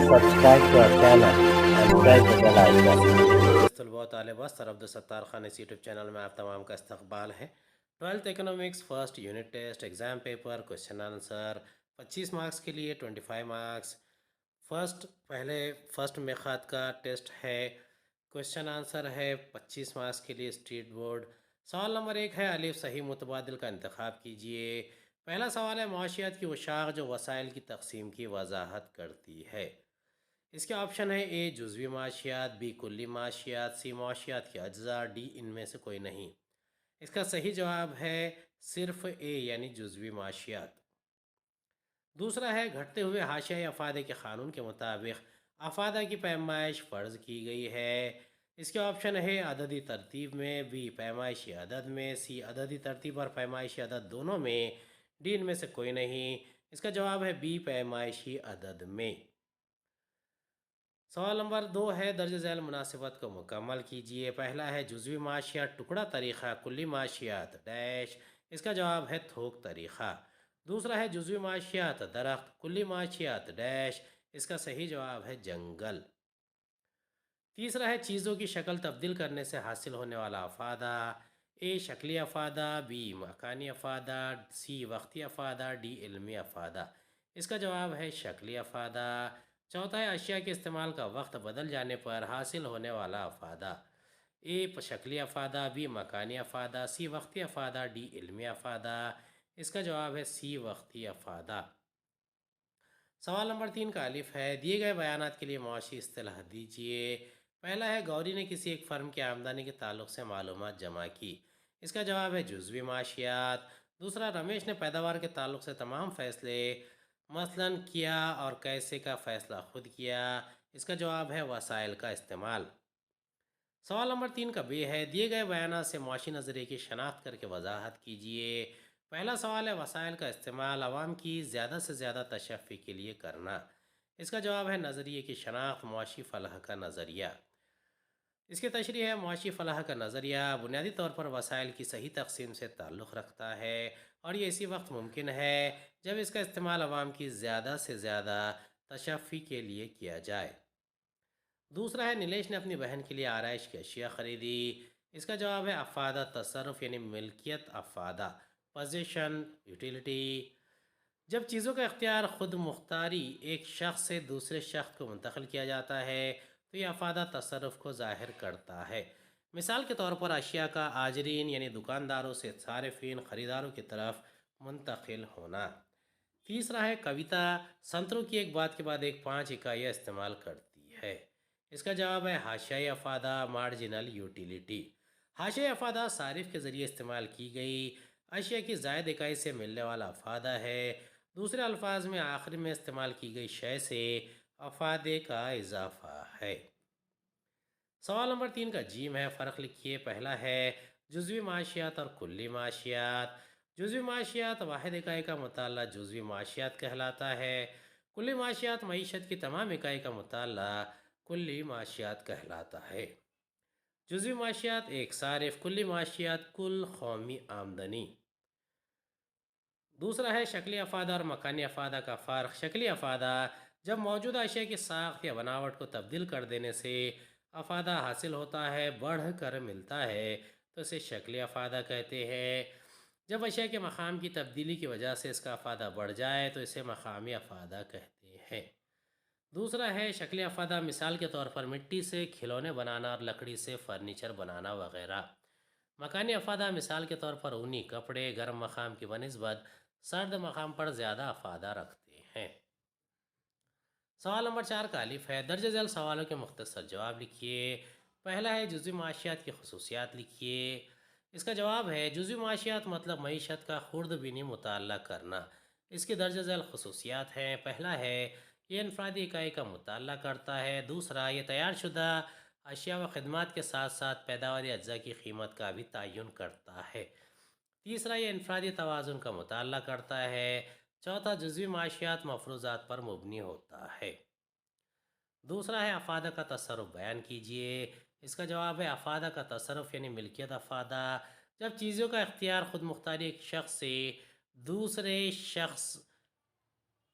subscribe to our channel and press the bell icon. طلباء و طالبات سر عبدالستار خان اس یوٹیوب چینل میں آپ تمام کا استقبال ہے۔ 12th economics first unit test exam paper question answer 25 marks کے لیے 25 مارکس۔ فرسٹ میں خط کا ٹیسٹ ہے، کوشچن آنسر ہے 25 مارکس کے لیے اسٹیٹ بورڈ۔ سوال نمبر 1 ہے الف صحیح متبادل کا انتخاب کیجئے۔ پہلا سوال ہے معاشیات کی وہ شاخ جو وسائل کی تقسیم کی وضاحت کرتی ہے۔ اس کے آپشن ہے اے جزوی معاشیات، بی کلی معاشیات، سی معاشیات کے اجزاء، ڈی ان میں سے کوئی نہیں۔ اس کا صحیح جواب ہے صرف اے یعنی جزوی معاشیات۔ دوسرا ہے گھٹتے ہوئے حاشیہ افادے کے قانون کے مطابق افادہ کی پیمائش فرض کی گئی ہے۔ اس کے آپشن ہے عددی ترتیب میں، بی پیمائشی عدد میں، سی عددی ترتیب اور پیمائشی عدد دونوں میں، ڈی ان میں سے کوئی نہیں۔ اس کا جواب ہے بی پیمائشی عدد میں۔ سوال نمبر 2 ہے درج ذیل مناسبت کو مکمل کیجئے۔ پہلا ہے جزوی معاشیات ٹکڑا طریقہ، کلی معاشیات ڈیش۔ اس کا جواب ہے تھوک طریقہ۔ دوسرا ہے جزوی معاشیات درخت، کلی معاشیات ڈیش۔ اس کا صحیح جواب ہے جنگل۔ تیسرا ہے چیزوں کی شکل تبدیل کرنے سے حاصل ہونے والا افادہ، اے شکلی افادہ، بی مکانی افادہ، سی وقتی افادہ، ڈی علمی افادہ۔ اس کا جواب ہے شکلی افادہ۔ چوتھا ہے اشیاء کے استعمال کا وقت بدل جانے پر حاصل ہونے والا افادہ، اے شکلی افادہ، بی مکانی افادہ، سی وقتی افادہ، ڈی علمی افادہ۔ اس کا جواب ہے سی وقتی افادہ۔ سوال نمبر 3 کا الف ہے دیے گئے بیانات کے لیے معاشی اصطلاح دیجیے۔ پہلا ہے گوری نے کسی ایک فرم کی آمدنی کے تعلق سے معلومات جمع کی۔ اس کا جواب ہے جزوی معاشیات۔ دوسرا رمیش نے پیداوار کے تعلق سے تمام فیصلے مثلاً کیا اور کیسے کا فیصلہ خود کیا۔ اس کا جواب ہے وسائل کا استعمال۔ سوال نمبر 3 کا بی ہے دیے گئے بیانات سے معاشی نظریے کی شناخت کر کے وضاحت کیجیے۔ پہلا سوال ہے وسائل کا استعمال عوام کی زیادہ سے زیادہ تشفی کے لیے کرنا۔ اس کا جواب ہے نظریے کی شناخت معاشی فلاح کا نظریہ۔ اس کی تشریح ہے معاشی فلاح کا نظریہ بنیادی طور پر وسائل کی صحیح تقسیم سے تعلق رکھتا ہے اور یہ اسی وقت ممکن ہے جب اس کا استعمال عوام کی زیادہ سے زیادہ تشفی کے لیے کیا جائے۔ دوسرا ہے نیلیش نے اپنی بہن کے لیے آرائش کی اشیاء خریدی۔ اس کا جواب ہے افادہ تصرف یعنی ملکیت افادہ، پوزیشن، یوٹیلیٹی۔ جب چیزوں کا اختیار خود مختاری ایک شخص سے دوسرے شخص کو منتقل کیا جاتا ہے تو یہ افادہ تصرف کو ظاہر کرتا ہے۔ مثال کے طور پر اشیاء کا آجرین یعنی دکانداروں سے صارفین خریداروں کی طرف منتقل ہونا۔ تیسرا ہے کویتا سنتروں کی ایک بات کے بعد ایک 5 اکائیاں استعمال کرتی ہے۔ اس کا جواب ہے حاشیہ افادہ، مارجنل یوٹیلیٹی۔ حاشیہ افادہ صارف کے ذریعے استعمال کی گئی اشیاء کی زائد اکائی سے ملنے والا افادہ ہے۔ دوسرے الفاظ میں آخر میں استعمال کی گئی شے سے افادے کا اضافہ ہے۔ سوال نمبر 3 کا جیم ہے فرق لکھیے۔ پہلا ہے جزوی معاشیات اور کلی معاشیات۔ جزوی معاشیات واحد اکائی کا مطالعہ جزوی معاشیات کہلاتا ہے۔ کلی معاشیات معیشت کی تمام اکائی کا مطالعہ کلی معاشیات کہلاتا ہے۔ جزوی معاشیات ایک صارف، کلی معاشیات کل قومی آمدنی۔ دوسرا ہے شکلی افادہ اور مکانی افادہ کا فرق۔ شکلی افادہ جب موجودہ اشیاء کی ساخت یا بناوٹ کو تبدیل کر دینے سے افادہ حاصل ہوتا ہے، بڑھ کر ملتا ہے تو اسے شکلی افادہ کہتے ہیں۔ جب اشیاء کے مقام کی تبدیلی کی وجہ سے اس کا افادہ بڑھ جائے تو اسے مقامی افادہ کہتے ہیں۔ دوسرا ہے شکلی افادہ مثال کے طور پر مٹی سے کھلونے بنانا اور لکڑی سے فرنیچر بنانا وغیرہ۔ مکانی افادہ مثال کے طور پر اونی کپڑے گرم مقام کی بنسبت سرد مقام پر زیادہ افادہ رکھتے ہیں۔ سوال نمبر 4 کا الف ہے درج ذیل سوالوں کے مختصر جواب لکھیے۔ پہلا ہے جزوی معاشیات کی خصوصیات لکھیے۔ اس کا جواب ہے جزوی معاشیات مطلب معیشت کا خرد بینی مطالعہ کرنا۔ اس کی درج ذیل خصوصیات ہیں۔ پہلا ہے یہ انفرادی اکائی کا مطالعہ کرتا ہے۔ دوسرا یہ تیار شدہ اشیاء و خدمات کے ساتھ ساتھ پیداواری اجزاء کی قیمت کا بھی تعین کرتا ہے۔ تیسرا یہ انفرادی توازن کا مطالعہ کرتا ہے۔ چوتھا جزوی معاشیات مفروضات پر مبنی ہوتا ہے۔ دوسرا ہے افادہ کا تصرف بیان کیجیے۔ اس کا جواب ہے افادہ کا تصرف یعنی ملکیت افادہ جب چیزوں کا اختیار خود مختاری ایک شخص سے دوسرے شخص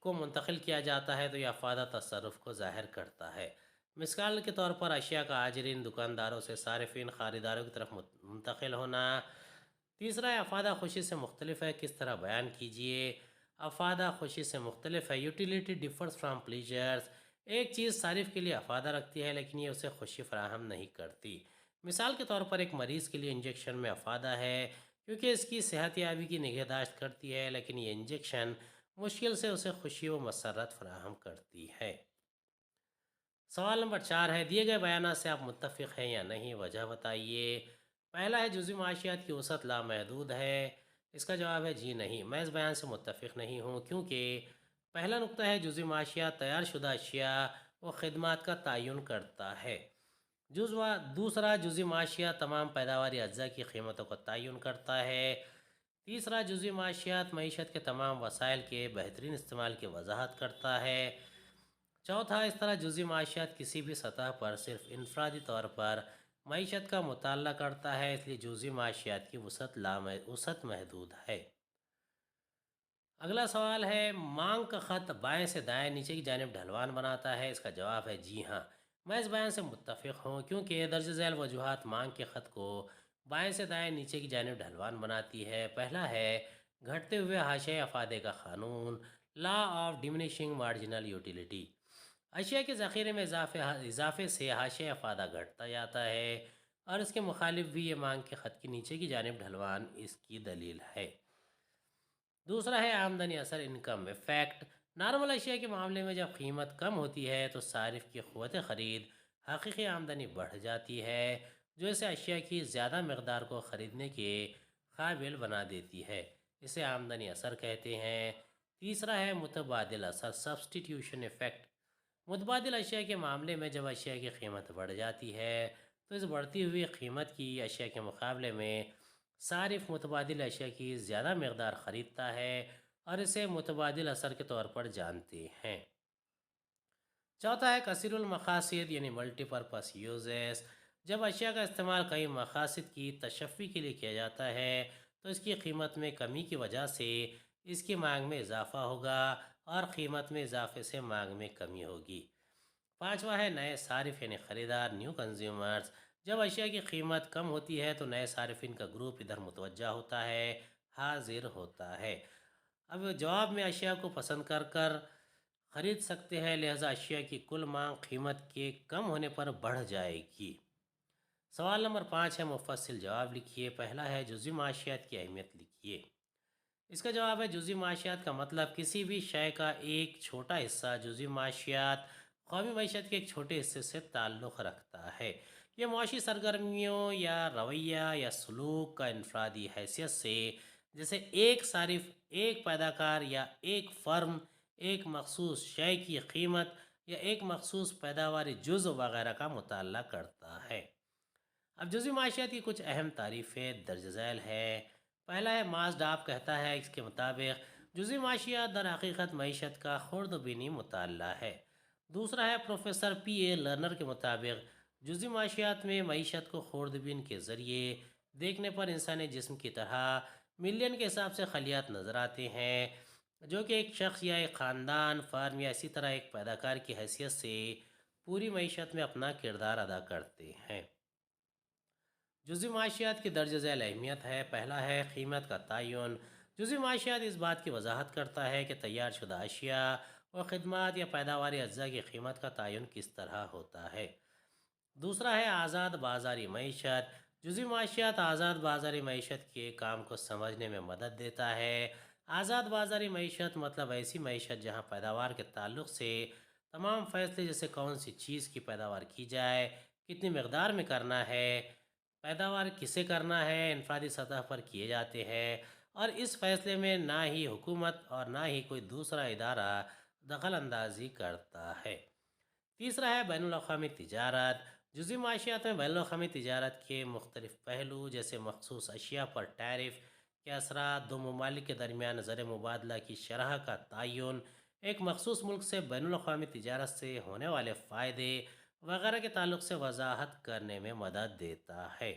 کو منتقل کیا جاتا ہے تو یہ افادہ تصرف کو ظاہر کرتا ہے۔ مثال کے طور پر اشیاء کا آجرین دکانداروں سے صارفین خریداروں کی طرف منتقل ہونا۔ تیسرا ہے افادہ خوشی سے مختلف ہے، کس طرح بیان کیجئے؟ افادہ خوشی سے مختلف ہے، یوٹیلیٹی ڈیفرز فرام پلیجرز۔ ایک چیز صارف کے لیے افادہ رکھتی ہے لیکن یہ اسے خوشی فراہم نہیں کرتی۔ مثال کے طور پر ایک مریض کے لیے انجیکشن میں افادہ ہے کیونکہ اس کی صحت یابی کی نگہداشت کرتی ہے، لیکن یہ انجیکشن مشکل سے اسے خوشی و مسرت فراہم کرتی ہے۔ سوال نمبر 4 ہے، دیے گئے بیانات سے آپ متفق ہیں یا نہیں، وجہ بتائیے۔ پہلا ہے جزوی معاشیات کی وسعت لامحدود ہے۔ اس کا جواب ہے جی نہیں، میں اس بیان سے متفق نہیں ہوں کیونکہ پہلا نقطہ ہے جزوی معاشیات تیار شدہ اشیاء و خدمات کا تعین کرتا ہے۔ دوسرا، جزوی معاشیات تمام پیداواری اجزاء کی قیمتوں کا تعین کرتا ہے۔ تیسرا، جزوی معاشیات معیشت کے تمام وسائل کے بہترین استعمال کی وضاحت کرتا ہے۔ چوتھا، اس طرح جزوی معاشیات کسی بھی سطح پر صرف انفرادی طور پر معیشت کا مطالعہ کرتا ہے، اس لیے جزوی معاشیات کی وسعت محدود ہے۔ اگلا سوال ہے، مانگ کا خط بائیں سے دائیں نیچے کی جانب ڈھلوان بناتا ہے، اس کا جواب ہے جی ہاں، میں اس بیان سے متفق ہوں کیونکہ درج ذیل وجوہات مانگ کے خط کو بائیں سے دائیں نیچے کی جانب ڈھلوان بناتی ہے۔ پہلا ہے گھٹتے ہوئے حاشیۂ افادے کا قانون، لا آف ڈیمنیشنگ مارجنل یوٹیلیٹی۔ اشیاء کے ذخیرے میں اضافے سے حاشیۂ افادہ گھٹتا جاتا ہے اور اس کے مخالف بھی یہ مانگ کے خط کی نیچے کی جانب ڈھلوان اس کی دلیل ہے۔ دوسرا ہے آمدنی اثر، انکم ایفیکٹ۔ نارمل اشیاء کے معاملے میں جب قیمت کم ہوتی ہے تو صارف کی قوت خرید حقیقی آمدنی بڑھ جاتی ہے جو اسے اشیاء کی زیادہ مقدار کو خریدنے کے قابل بنا دیتی ہے، اسے آمدنی اثر کہتے ہیں۔ تیسرا ہے متبادل اثر، سبسٹیٹیوشن ایفیکٹ۔ متبادل اشیاء کے معاملے میں جب اشیاء کی قیمت بڑھ جاتی ہے تو اس بڑھتی ہوئی قیمت کی اشیاء کے مقابلے میں صارف متبادل اشیاء کی زیادہ مقدار خریدتا ہے اور اسے متبادل اثر کے طور پر جانتے ہیں۔ چوتھا ہے کثیر المقاصد یعنی ملٹی پرپس یوزز۔ جب اشیاء کا استعمال کئی مقاصد کی تشفی کے لیے کیا جاتا ہے تو اس کی قیمت میں کمی کی وجہ سے اس کی مانگ میں اضافہ ہوگا اور قیمت میں اضافے سے مانگ میں کمی ہوگی۔ پانچواں ہے نئے صارف یعنی خریدار، نیو کنزیومرز۔ جب اشیاء کی قیمت کم ہوتی ہے تو نئے صارفین کا گروپ ادھر متوجہ ہوتا ہے، حاضر ہوتا ہے۔ اب جواب میں اشیاء کو پسند کر خرید سکتے ہیں، لہذا اشیاء کی کل مانگ قیمت کے کم ہونے پر بڑھ جائے گی۔ سوال نمبر 5 ہے، مفصل جواب لکھیے۔ پہلا ہے جزوی معاشیات کی اہمیت لکھیے۔ اس کا جواب ہے جزوی معاشیات کا مطلب کسی بھی شے کا ایک چھوٹا حصہ جزوی معاشیات قومی معیشت کے ایک چھوٹے حصے سے تعلق رکھتا ہے۔ یہ معاشی سرگرمیوں یا رویہ یا سلوک کا انفرادی حیثیت سے، جیسے ایک صارف، ایک پیداکار یا ایک فرم ایک مخصوص شے کی قیمت یا ایک مخصوص پیداواری جزء وغیرہ کا مطالعہ کرتا ہے۔ اب جزوی معاشیات کی کچھ اہم تعریفیں درج ذیل ہے۔ پہلا ہے ماس ڈاپ کہتا ہے، اس کے مطابق جزوی معاشیات در حقیقت معیشت کا خرد بینی مطالعہ ہے۔ دوسرا ہے پروفیسر پی اے لرنر کے مطابق جزوی معاشیات میں معیشت کو خرد بین کے ذریعے دیکھنے پر انسانی جسم کی طرح ملین کے حساب سے خلیات نظر آتے ہیں جو کہ ایک شخص یا ایک خاندان، فرم یا اسی طرح ایک پیداکار کی حیثیت سے پوری معیشت میں اپنا کردار ادا کرتے ہیں۔ جزوی معاشیات کی درج ذیل اہمیت ہے۔ پہلا ہے قیمت کا تعین۔ جزوی معاشیات اس بات کی وضاحت کرتا ہے کہ تیار شدہ اشیاء اور خدمات یا پیداواری اجزاء کی قیمت کا تعین کس طرح ہوتا ہے۔ دوسرا ہے آزاد بازاری معیشت۔ جزوی معاشیات آزاد بازاری معیشت کے کام کو سمجھنے میں مدد دیتا ہے۔ آزاد بازاری معیشت مطلب ایسی معیشت جہاں پیداوار کے تعلق سے تمام فیصلے، جیسے کون سی چیز کی پیداوار کی جائے، کتنی مقدار میں کرنا ہے، پیداوار کسے کرنا ہے، انفرادی سطح پر کیے جاتے ہیں اور اس فیصلے میں نہ ہی حکومت اور نہ ہی کوئی دوسرا ادارہ دخل اندازی کرتا ہے۔ تیسرا ہے بین الاقوامی تجارت۔ جزوی معاشیات میں بین الاقوامی تجارت کے مختلف پہلو، جیسے مخصوص اشیاء پر ٹیرف کے اثرات، دو ممالک کے درمیان زر مبادلہ کی شرح کا تعین، ایک مخصوص ملک سے بین الاقوامی تجارت سے ہونے والے فائدے وغیرہ کے تعلق سے وضاحت کرنے میں مدد دیتا ہے۔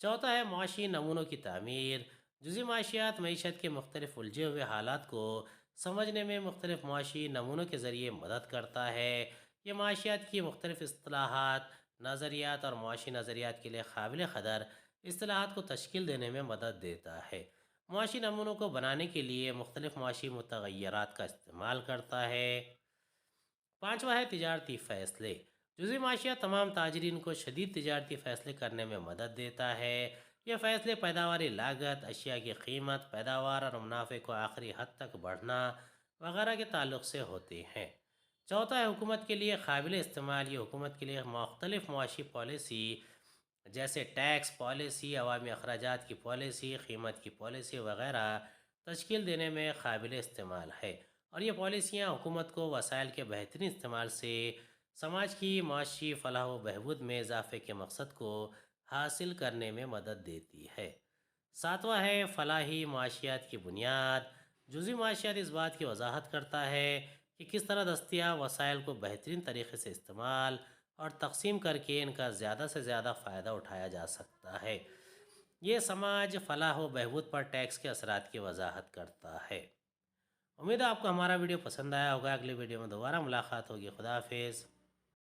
چوتھا ہے معاشی نمونوں کی تعمیر۔ جزوی معاشیات معیشت کے مختلف الجھے ہوئے حالات کو سمجھنے میں مختلف معاشی نمونوں کے ذریعے مدد کرتا ہے۔ یہ معاشیات کی مختلف اصطلاحات، نظریات اور معاشی نظریات کے لیے قابل قدر اصطلاحات کو تشکیل دینے میں مدد دیتا ہے۔ معاشی نمونوں کو بنانے کے لیے مختلف معاشی متغیرات کا استعمال کرتا ہے۔ پانچواں ہے تجارتی فیصلے۔ جزوی معاشیات تمام تاجرین کو شدید تجارتی فیصلے کرنے میں مدد دیتا ہے۔ یہ فیصلے پیداواری لاگت، اشیاء کی قیمت، پیداوار اور منافع کو آخری حد تک بڑھنا وغیرہ کے تعلق سے ہوتے ہیں۔ چوتھا ہے حکومت کے لیے قابل استعمال۔ یہ حکومت کے لیے مختلف معاشی پالیسی جیسے ٹیکس پالیسی، عوامی اخراجات کی پالیسی، قیمت کی پالیسی وغیرہ تشکیل دینے میں قابل استعمال ہے، اور یہ پالیسیاں حکومت کو وسائل کے بہترین استعمال سے سماج کی معاشی فلاح و بہبود میں اضافے کے مقصد کو حاصل کرنے میں مدد دیتی ہے۔ ساتواں ہے فلاحی معاشیات کی بنیاد۔ جزوی معاشیات اس بات کی وضاحت کرتا ہے کہ کس طرح دستیاب وسائل کو بہترین طریقے سے استعمال اور تقسیم کر کے ان کا زیادہ سے زیادہ فائدہ اٹھایا جا سکتا ہے۔ یہ سماج فلاح و بہبود پر ٹیکس کے اثرات کی وضاحت کرتا ہے۔ امید ہے آپ کو ہمارا ویڈیو پسند آیا ہوگا۔ اگلی ویڈیو میں دوبارہ ملاقات ہوگی۔ خدا حافظ۔